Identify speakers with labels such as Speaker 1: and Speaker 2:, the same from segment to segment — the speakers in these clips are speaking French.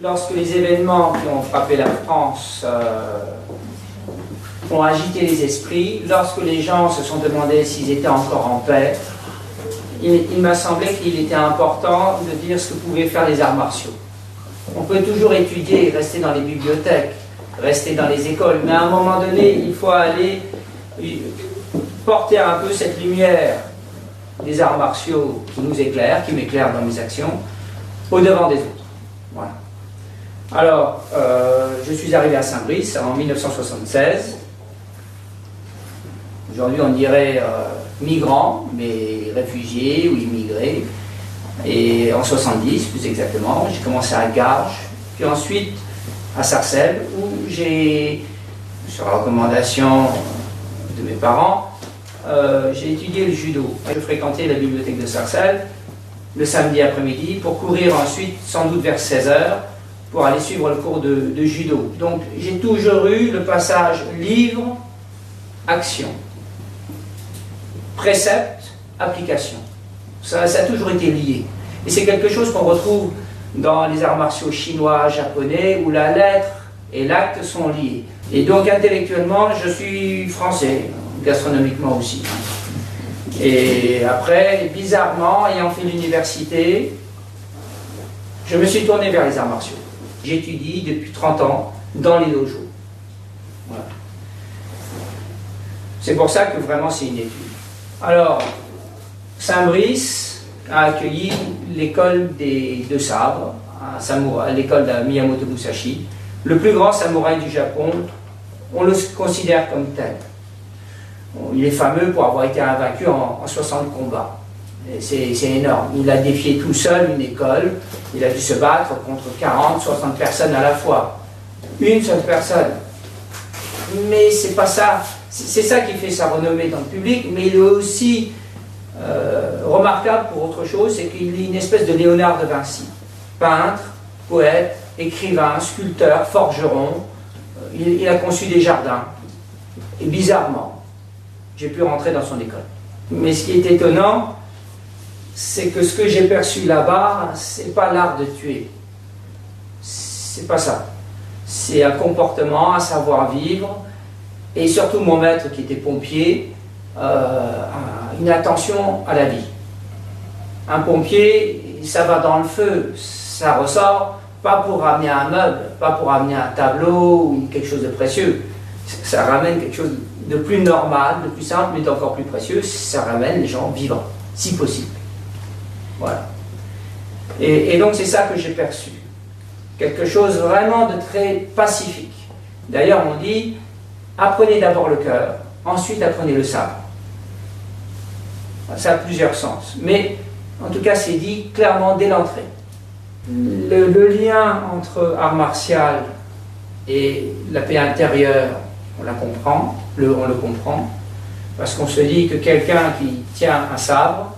Speaker 1: Lorsque les événements qui ont frappé la France ont agité les esprits, lorsque les gens se sont demandé s'ils étaient encore en paix, il m'a semblé qu'il était important de dire ce que pouvaient faire les arts martiaux. On peut toujours étudier et rester dans les bibliothèques, rester dans les écoles, mais à un moment donné, il faut aller porter un peu cette lumière des arts martiaux qui nous éclairent, qui m'éclairent dans mes actions, au-devant des autres. Voilà. Alors, je suis arrivé à Saint-Brice en 1976. Aujourd'hui, on dirait migrant, mais réfugié ou immigré. Et en 70, plus exactement, j'ai commencé à Garges, puis ensuite à Sarcelles, où j'ai, sur la recommandation de mes parents, j'ai étudié le judo. Je fréquentais la bibliothèque de Sarcelles le samedi après-midi pour courir ensuite, sans doute vers 16h, pour aller suivre le cours de judo. Donc j'ai toujours eu le passage livre, action, précepte, application. Ça a toujours été lié. Et c'est quelque chose qu'on retrouve dans les arts martiaux chinois, japonais, où la lettre et l'acte sont liés. Et donc intellectuellement, je suis français, gastronomiquement aussi. Et après, bizarrement, ayant fait l'université, je me suis tourné vers les arts martiaux. J'étudie depuis 30 ans dans les dojos. Voilà. C'est pour ça que vraiment c'est une étude. Alors, Saint-Brice a accueilli l'école des deux sabres, l'école de Miyamoto Musashi, le plus grand samouraï du Japon. On le considère comme tel. Il est fameux pour avoir été invaincu en 60 combats. C'est énorme. Il a défié tout seul une école. Il a dû se battre contre 40, 60 personnes à la fois. Une seule personne. Mais c'est pas ça. C'est ça qui fait sa renommée dans le public, mais il est aussi remarquable pour autre chose, c'est qu'il est une espèce de Léonard de Vinci. Peintre, poète, écrivain, sculpteur, forgeron. Il a conçu des jardins. Et bizarrement, j'ai pu rentrer dans son école. Mais ce qui est étonnant, c'est que ce que j'ai perçu là-bas, c'est pas l'art de tuer. C'est pas ça. C'est un comportement, un savoir-vivre, et surtout mon maître qui était pompier, une attention à la vie. Un pompier, ça va dans le feu, ça ressort, pas pour ramener un meuble, pas pour ramener un tableau ou quelque chose de précieux. Ça ramène quelque chose de plus normal, de plus simple, mais d'encore plus précieux, ça ramène les gens vivants, si possible. Voilà. Et donc c'est ça que j'ai perçu. Quelque chose vraiment de très pacifique. D'ailleurs on dit, apprenez d'abord le cœur, ensuite apprenez le sabre. Ça a plusieurs sens. Mais en tout cas c'est dit clairement dès l'entrée. Le lien entre art martial et la paix intérieure, on le comprend, parce qu'on se dit que quelqu'un qui tient un sabre,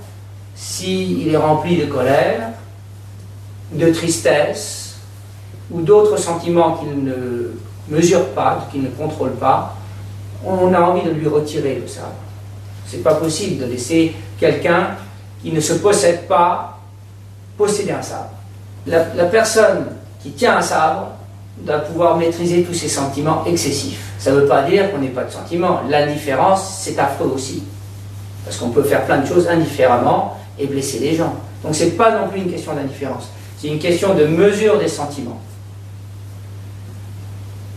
Speaker 1: s'il est rempli de colère, de tristesse, ou d'autres sentiments qu'il ne mesure pas, qu'il ne contrôle pas, on a envie de lui retirer le sabre. C'est pas possible de laisser quelqu'un qui ne se possède pas posséder un sabre. La personne qui tient un sabre doit pouvoir maîtriser tous ses sentiments excessifs. Ça ne veut pas dire qu'on n'ait pas de sentiments. L'indifférence, c'est affreux aussi. Parce qu'on peut faire plein de choses indifféremment et blesser les gens. Donc ce n'est pas non plus une question d'indifférence. C'est une question de mesure des sentiments.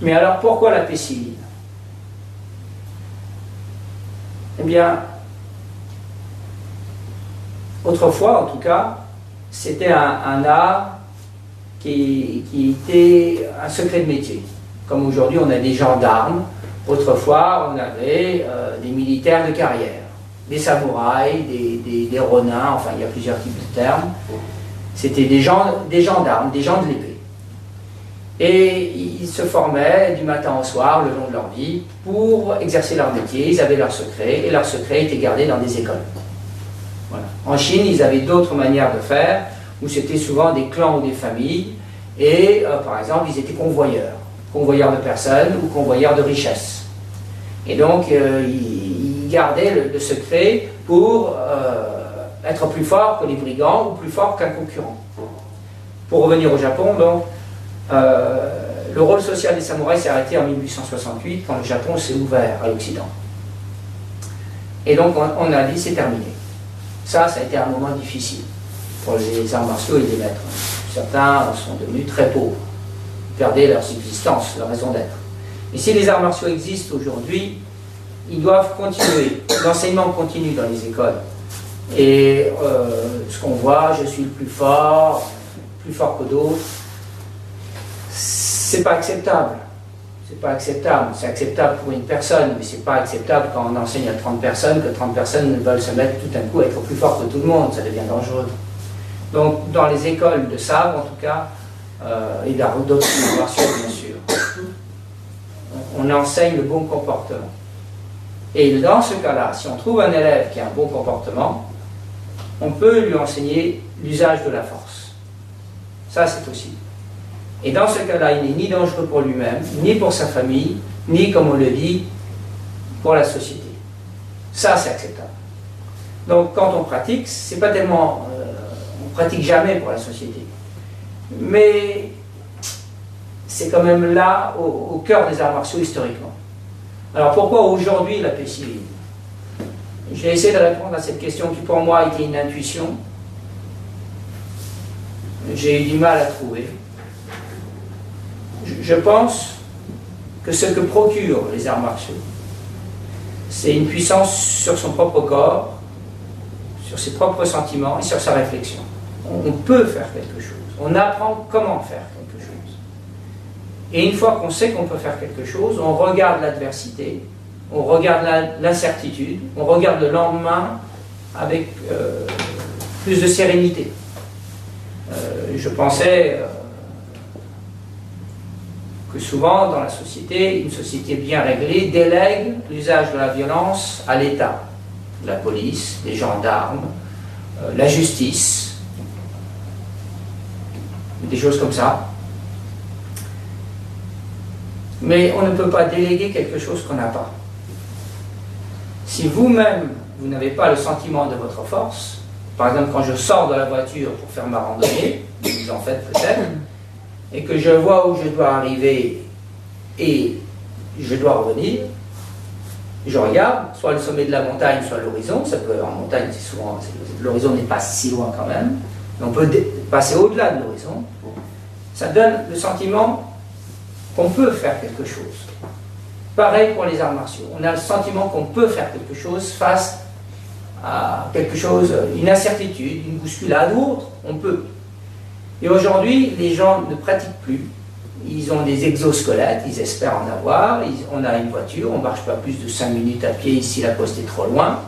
Speaker 1: Mais alors pourquoi la paix civile? Eh bien, autrefois en tout cas, c'était un art qui était un secret de métier. Comme aujourd'hui on a des gendarmes, autrefois on avait des militaires de carrière, des samouraïs, des ronins, enfin il y a plusieurs types de termes. C'était des gendarmes, des gens de l'épée. Et ils se formaient du matin au soir, le long de leur vie, pour exercer leur métier. Ils avaient leurs secrets, et leurs secrets étaient gardés dans des écoles. Voilà. En Chine, ils avaient d'autres manières de faire, où c'était souvent des clans ou des familles, et par exemple, ils étaient convoyeurs de personnes ou convoyeurs de richesses. Et donc, ils gardaient le secret pour être plus fort que les brigands ou plus fort qu'un concurrent. Pour revenir au Japon, donc, le rôle social des samouraïs s'est arrêté en 1868 quand le Japon s'est ouvert à l'Occident. Et donc on a dit c'est terminé. Ça a été un moment difficile pour les arts martiaux et les maîtres. Certains sont devenus très pauvres, perdaient leur subsistance, leur raison d'être. Et si les arts martiaux existent aujourd'hui, ils doivent continuer. L'enseignement continue dans les écoles. Et ce qu'on voit, je suis le plus fort que d'autres, c'est pas acceptable. C'est pas acceptable. C'est acceptable pour une personne, mais c'est pas acceptable quand on enseigne à 30 personnes, que 30 personnes veulent se mettre tout d'un coup à être plus fort que tout le monde, ça devient dangereux. Donc, dans les écoles de sabre, en tout cas, et dans d'autres arts martiaux, bien sûr, on enseigne le bon comportement. Et dans ce cas-là, si on trouve un élève qui a un bon comportement, on peut lui enseigner l'usage de la force. Ça, c'est possible. Et dans ce cas-là, il n'est ni dangereux pour lui-même, ni pour sa famille, ni, comme on le dit, pour la société. Ça, c'est acceptable. Donc, quand on pratique, c'est pas tellement... on pratique jamais pour la société. Mais c'est quand même là, au cœur des arts martiaux historiquement. Alors, pourquoi aujourd'hui la paix civile? J'ai essayé de répondre à cette question qui, pour moi, était une intuition. J'ai eu du mal à trouver. Je pense que ce que procurent les arts martiaux, c'est une puissance sur son propre corps, sur ses propres sentiments et sur sa réflexion. On peut faire quelque chose. On apprend comment faire quelque chose. Et une fois qu'on sait qu'on peut faire quelque chose, on regarde l'adversité, on regarde l'incertitude, on regarde le lendemain avec plus de sérénité. Je pensais que souvent dans la société, une société bien réglée délègue l'usage de la violence à l'État, la police, les gendarmes, la justice, des choses comme ça. Mais on ne peut pas déléguer quelque chose qu'on n'a pas. Si vous-même, vous n'avez pas le sentiment de votre force, par exemple quand je sors de la voiture pour faire ma randonnée, vous en faites peut-être, et que je vois où je dois arriver et je dois revenir, je regarde, soit le sommet de la montagne, soit l'horizon. Ça peut, en montagne, c'est souvent, l'horizon n'est pas si loin quand même, mais on peut passer au-delà de l'horizon. Ça donne le sentiment qu'on peut faire quelque chose. Pareil pour les arts martiaux. On a le sentiment qu'on peut faire quelque chose face à quelque chose, une incertitude, une bousculade ou autre. On peut. Et aujourd'hui, les gens ne pratiquent plus. Ils ont des exosquelettes, ils espèrent en avoir. On a une voiture, on ne marche pas plus de 5 minutes à pied ici, la poste est trop loin.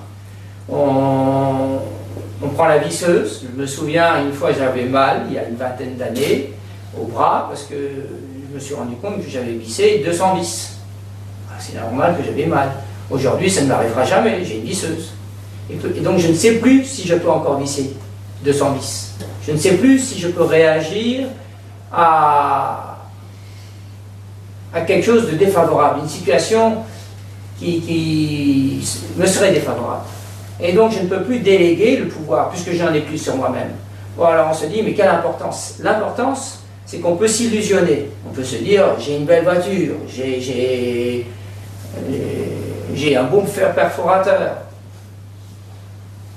Speaker 1: On prend la visseuse. Je me souviens, une fois j'avais mal, il y a une vingtaine d'années, au bras, parce que je me suis rendu compte que j'avais vissé 200 vis. C'est normal que j'avais mal. Aujourd'hui, ça ne m'arrivera jamais, j'ai une visseuse. Et donc je ne sais plus si je peux encore visser 200 vis. Je ne sais plus si je peux réagir à quelque chose de défavorable, une situation qui me serait défavorable. Et donc je ne peux plus déléguer le pouvoir, puisque je n'en ai plus sur moi-même. Bon, alors on se dit, mais quelle importance? L'importance, c'est qu'on peut s'illusionner. On peut se dire, j'ai une belle voiture, j'ai un bon fer perforateur.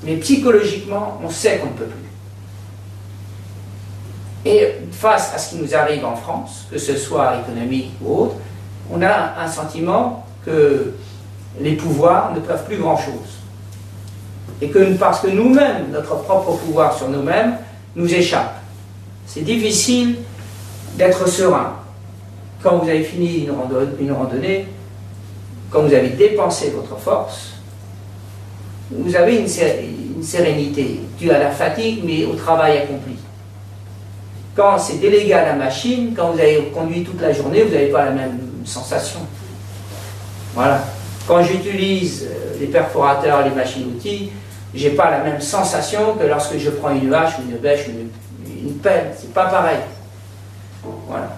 Speaker 1: Mais psychologiquement, on sait qu'on ne peut plus. Et face à ce qui nous arrive en France, que ce soit économique ou autre, on a un sentiment que les pouvoirs ne peuvent plus grand-chose. Et que parce que nous-mêmes, notre propre pouvoir sur nous-mêmes, nous échappe. C'est difficile d'être serein. Quand vous avez fini une randonnée, quand vous avez dépensé votre force, vous avez une sérénité due à la fatigue, mais au travail accompli. Quand c'est délégué à la machine, quand vous avez conduit toute la journée, vous n'avez pas la même sensation. Voilà. Quand j'utilise les perforateurs, les machines-outils, je n'ai pas la même sensation que lorsque je prends une hache, une bêche, une pelle. C'est pas pareil. Voilà.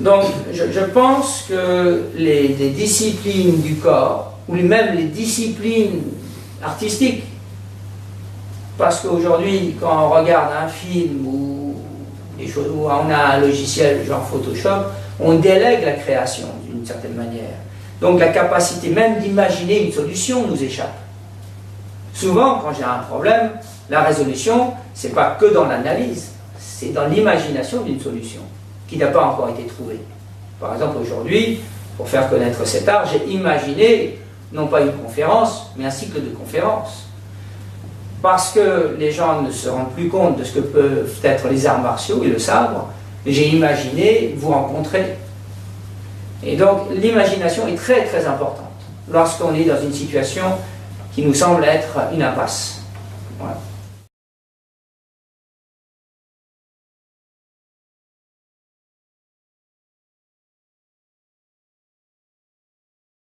Speaker 1: Donc, je pense que les disciplines du corps, ou même les disciplines artistiques, parce qu'aujourd'hui, quand on regarde un film ou des choses où on a un logiciel genre Photoshop, on délègue la création d'une certaine manière. Donc la capacité même d'imaginer une solution nous échappe. Souvent, quand j'ai un problème, la résolution, ce n'est pas que dans l'analyse, c'est dans l'imagination d'une solution qui n'a pas encore été trouvée. Par exemple, aujourd'hui, pour faire connaître cet art, j'ai imaginé, non pas une conférence, mais un cycle de conférences. Parce que les gens ne se rendent plus compte de ce que peuvent être les arts martiaux et le sabre, j'ai imaginé vous rencontrer. Et donc, l'imagination est très très importante lorsqu'on est dans une situation qui nous semble être une impasse. Voilà.